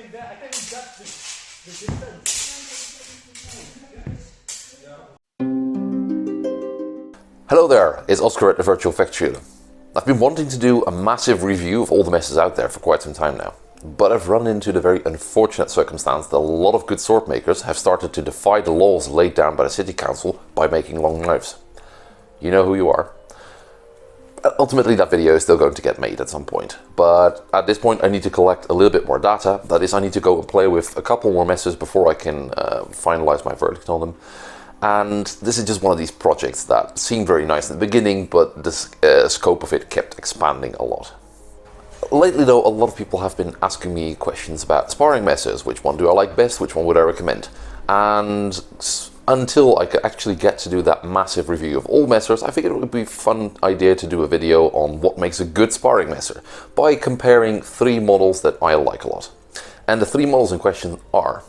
can judge the distance. Hello there, it's Oscar at the Virtual Factual. I've been wanting to do a massive review of all the messes out there for quite some time now, but I've run into the very unfortunate circumstance that a lot of good sword makers have started to defy the laws laid down by the City Council by making long knives. You know who you are. Ultimately that video is still going to get made at some point, but at this point I need to collect a little bit more data. That is, I need to go and play with a couple more messes before I can finalize my verdict on them. And this is just one of these projects that seemed very nice in the beginning, but the scope of it kept expanding a lot. Lately though, a lot of people have been asking me questions about sparring messes. Which one do I like best? Which one would I recommend? And until I could actually get to do that massive review of all messers, I figured it would be a fun idea to do a video on what makes a good sparring messer by comparing 3 models that I like a lot. And the 3 models in question are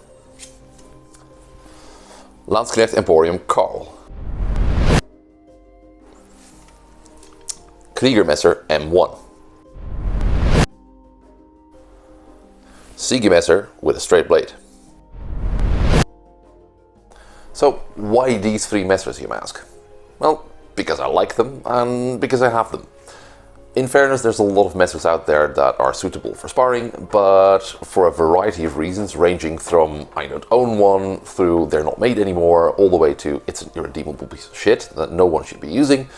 Landsknecht Emporium Karl, Krieger Messer M1, SIGI Messer with a straight blade. So why these 3 messers, you may ask? Well, because I like them and because I have them. In fairness, there's a lot of messers out there that are suitable for sparring, but for a variety of reasons, ranging from I don't own one, through they're not made anymore, all the way to it's an irredeemable piece of shit that no one should be using,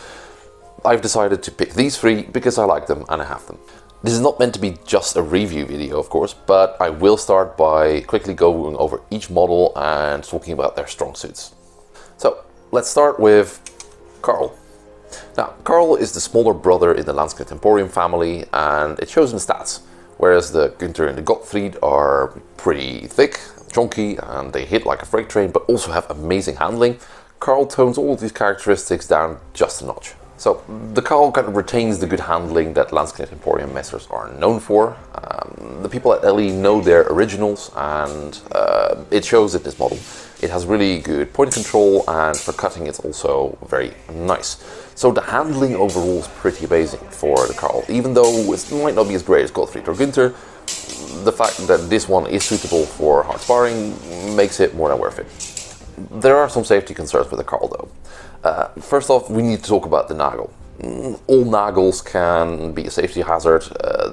I've decided to pick these 3 because I like them and I have them. This is not meant to be just a review video, of course, but I will start by quickly going over each model and talking about their strong suits. So let's start with Karl. Now, Karl is the smaller brother in the Landsknecht Emporium family, and it shows in stats. Whereas the Günther and the Gottfried are pretty thick, chunky, and they hit like a freight train, but also have amazing handling, Karl tones all of these characteristics down just a notch. So the Karl kind of retains the good handling that Landsknecht Emporium messers are known for. The people at LE know their originals, and it shows in this model. It has really good point control, and for cutting it's also very nice. So the handling overall is pretty amazing for the Karl. Even though it might not be as great as Gottfried or Günther, the fact that this one is suitable for hard sparring makes it more than worth it. There are some safety concerns with the Karl though. First off, we need to talk about the nagel. All nagels can be a safety hazard.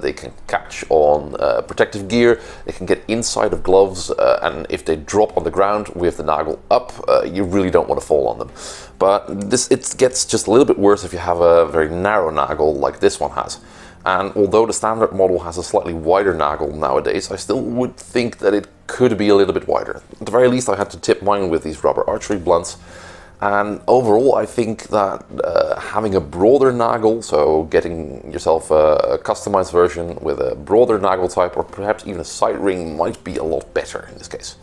They can catch on protective gear, they can get inside of gloves, and if they drop on the ground with the nagel up, you really don't want to fall on them. But it gets just a little bit worse if you have a very narrow nagel like this one has. And although the standard model has a slightly wider nagel nowadays, I still would think that it could be a little bit wider. At the very least, I had to tip mine with these rubber archery blunts. And overall, I think that having a broader nagel, so getting yourself a customized version with a broader nagel type, or perhaps even a side ring, might be a lot better in this case.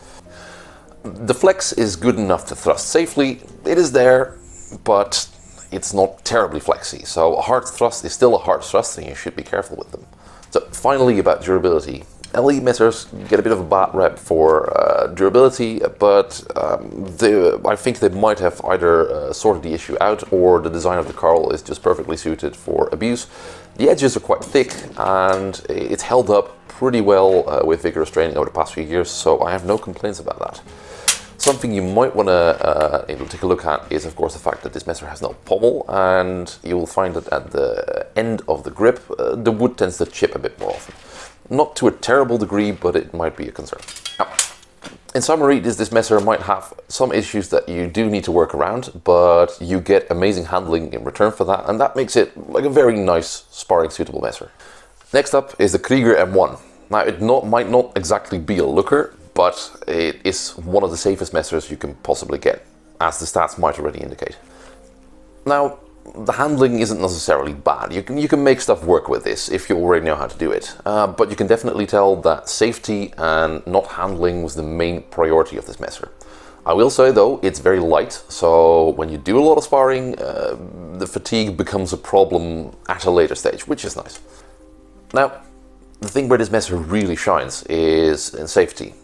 The flex is good enough to thrust safely. It is there, but it's not terribly flexy. So a hard thrust is still a hard thrust, and you should be careful with them. So finally, about durability. LE messers get a bit of a bad rep for durability, but I think they might have either sorted the issue out, or the design of the Karl is just perfectly suited for abuse. The edges are quite thick, and it's held up pretty well with vigorous training over the past few years, so I have no complaints about that. Something you might want to take a look at is, of course, the fact that this messer has no pommel, and you will find that at the end of the grip, the wood tends to chip a bit more often. Not to a terrible degree, but it might be a concern. Now, in summary, this messer might have some issues that you do need to work around, but you get amazing handling in return for that, and that makes it like a very nice sparring suitable messer. Next up is the Krieger M1. Now, it might not exactly be a looker, but it is one of the safest messers you can possibly get, as the stats might already indicate. Now, the handling isn't necessarily bad. You can make stuff work with this if you already know how to do it, but you can definitely tell that safety and not handling was the main priority of this messer. I will say though, it's very light, so when you do a lot of sparring, the fatigue becomes a problem at a later stage, which is nice. Now, the thing where this messer really shines is in safety.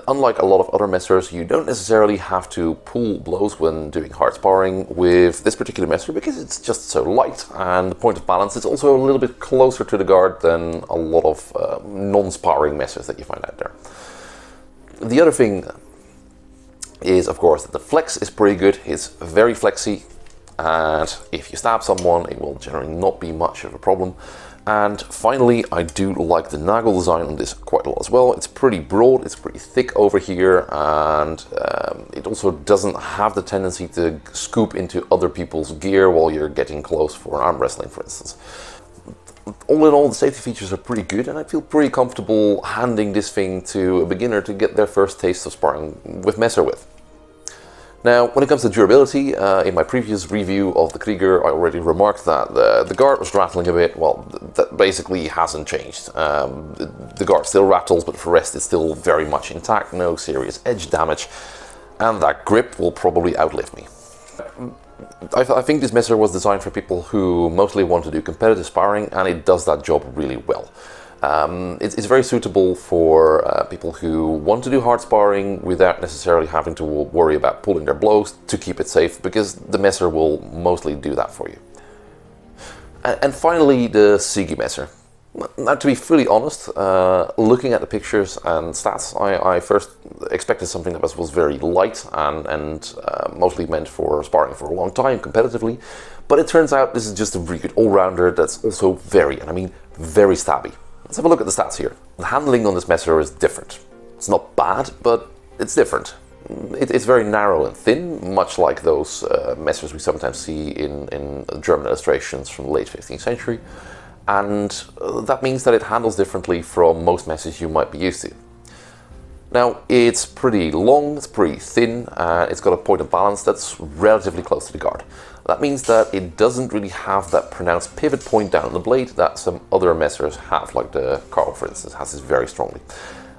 Unlike a lot of other messers, you don't necessarily have to pull blows when doing hard sparring with this particular messer because it's just so light, and the point of balance is also a little bit closer to the guard than a lot of non-sparring messers that you find out there. The other thing is, of course, that the flex is pretty good. It's very flexy, and if you stab someone, it will generally not be much of a problem. And finally, I do like the nagel design on this quite a lot as well. It's pretty broad, it's pretty thick over here, and it also doesn't have the tendency to scoop into other people's gear while you're getting close for arm wrestling, for instance. All in all, the safety features are pretty good, and I feel pretty comfortable handing this thing to a beginner to get their first taste of sparring with Messer with. Now, when it comes to durability, in my previous review of the Krieger, I already remarked that the guard was rattling a bit. Well, that basically hasn't changed. The guard still rattles, but for the rest it's still very much intact, no serious edge damage, and that grip will probably outlive me. I think this messer was designed for people who mostly want to do competitive sparring, and it does that job really well. It's very suitable for people who want to do hard sparring without necessarily having to worry about pulling their blows to keep it safe, because the messer will mostly do that for you. And finally, the SIGI Messer. Now, to be fully honest, looking at the pictures and stats, I first expected something that was very light and mostly meant for sparring for a long time competitively, but it turns out this is just a really good all-rounder that's also very, and I mean very stabby. Let's have a look at the stats here. The handling on this messer is different. It's not bad, but it's different. It's very narrow and thin, much like those messers we sometimes see in German illustrations from the late 15th century. And that means that it handles differently from most messers you might be used to. Now, it's pretty long, it's pretty thin, and it's got a point of balance that's relatively close to the guard. That means that it doesn't really have that pronounced pivot point down the blade that some other messers have, like the Karl, for instance, has this very strongly.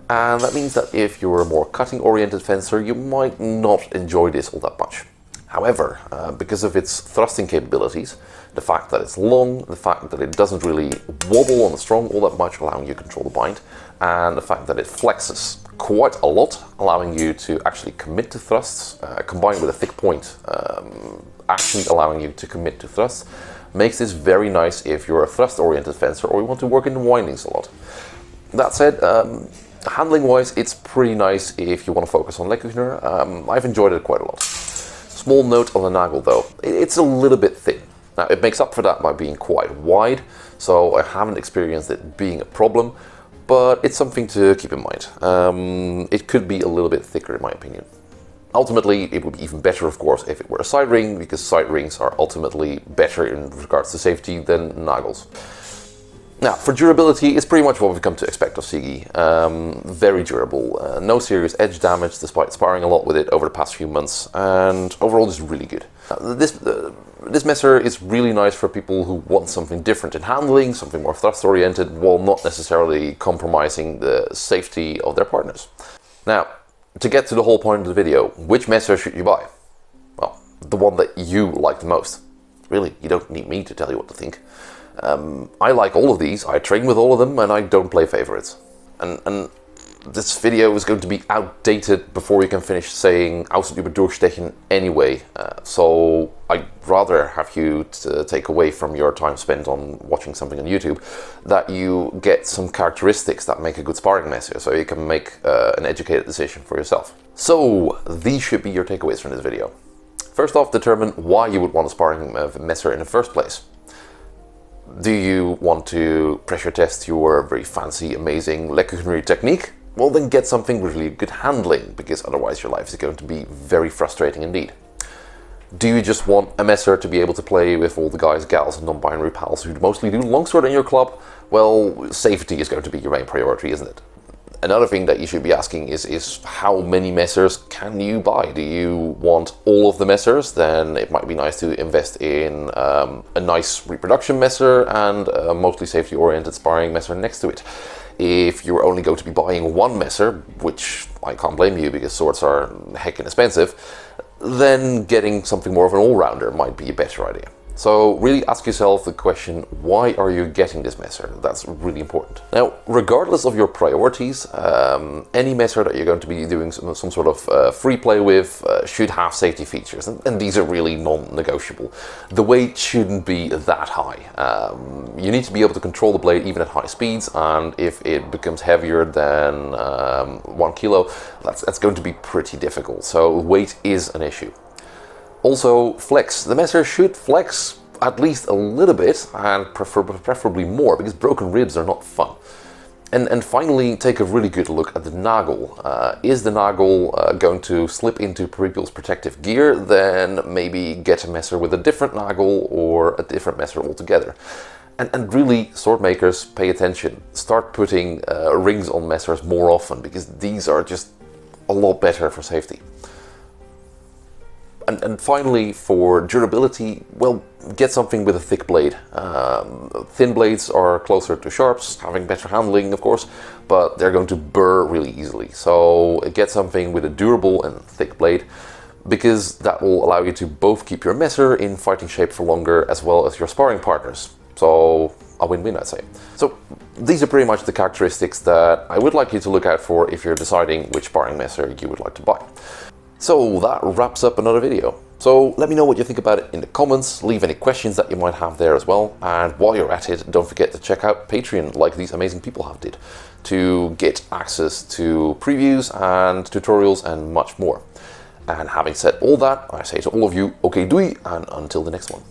And that means that if you're a more cutting-oriented fencer, you might not enjoy this all that much. However, because of its thrusting capabilities, the fact that it's long, the fact that it doesn't really wobble on the strong all that much, allowing you to control the bind, and the fact that it flexes quite a lot, allowing you to actually commit to thrusts, combined with a thick point, actually allowing you to commit to thrusts, makes this very nice if you're a thrust-oriented fencer or you want to work in the windings a lot. That said, handling-wise, it's pretty nice if you want to focus on Landsknecht. I've enjoyed it quite a lot. Small note on the nagel though, it's a little bit thin. Now, it makes up for that by being quite wide, so I haven't experienced it being a problem, but it's something to keep in mind. It could be a little bit thicker in my opinion. Ultimately, it would be even better, of course, if it were a side ring, because side rings are ultimately better in regards to safety than nagels. Now, for durability, it's pretty much what we've come to expect of SIGI. Very durable, no serious edge damage despite sparring a lot with it over the past few months, and overall it's really good. This messer is really nice for people who want something different in handling, something more thrust-oriented, while not necessarily compromising the safety of their partners. Now, to get to the whole point of the video, which messer should you buy? Well, the one that you like the most. Really, you don't need me to tell you what to think. I like all of these, I train with all of them, and I don't play favorites. And this video is going to be outdated before you can finish saying außen über durchstechen anyway, so I'd rather have you to take away from your time spent on watching something on YouTube that you get some characteristics that make a good sparring messer, so you can make an educated decision for yourself. So these should be your takeaways from this video. First off, determine why you would want a sparring messer in the first place. Do you want to pressure test your very fancy, amazing Landsknecht technique? Well, then get something with really good handling, because otherwise your life is going to be very frustrating indeed. Do you just want a messer to be able to play with all the guys, gals, and non-binary pals who mostly do longsword in your club? Well, safety is going to be your main priority, isn't it? Another thing that you should be asking is how many messers can you buy? Do you want all of the messers? Then it might be nice to invest in a nice reproduction messer and a mostly safety-oriented sparring messer next to it. If you're only going to be buying one messer, which I can't blame you because swords are heckin' expensive, then getting something more of an all-rounder might be a better idea. So really ask yourself the question, why are you getting this Messer? That's really important. Now, regardless of your priorities, any Messer that you're going to be doing some sort of free play with should have safety features, and these are really non-negotiable. The weight shouldn't be that high. You need to be able to control the blade even at high speeds, and if it becomes heavier than 1 kilo, that's going to be pretty difficult. So weight is an issue. Also, flex. The Messer should flex at least a little bit, and preferably more, because broken ribs are not fun. And finally, take a really good look at the nagel. Is the nagel going to slip into people's protective gear? Then maybe get a Messer with a different nagel or a different Messer altogether. And really, sword makers, pay attention. Start putting rings on Messers more often, because these are just a lot better for safety. And finally, for durability, well, get something with a thick blade. Thin blades are closer to sharps, having better handling, of course, but they're going to burr really easily. So get something with a durable and thick blade, because that will allow you to both keep your Messer in fighting shape for longer, as well as your sparring partners. So a win-win, I'd say. So these are pretty much the characteristics that I would like you to look out for if you're deciding which sparring Messer you would like to buy. So that wraps up another video. So let me know what you think about it in the comments, leave any questions that you might have there as well, and while you're at it, don't forget to check out Patreon, like these amazing people have did, to get access to previews and tutorials and much more. And having said all that, I say to all of you, okay doei, and until the next one.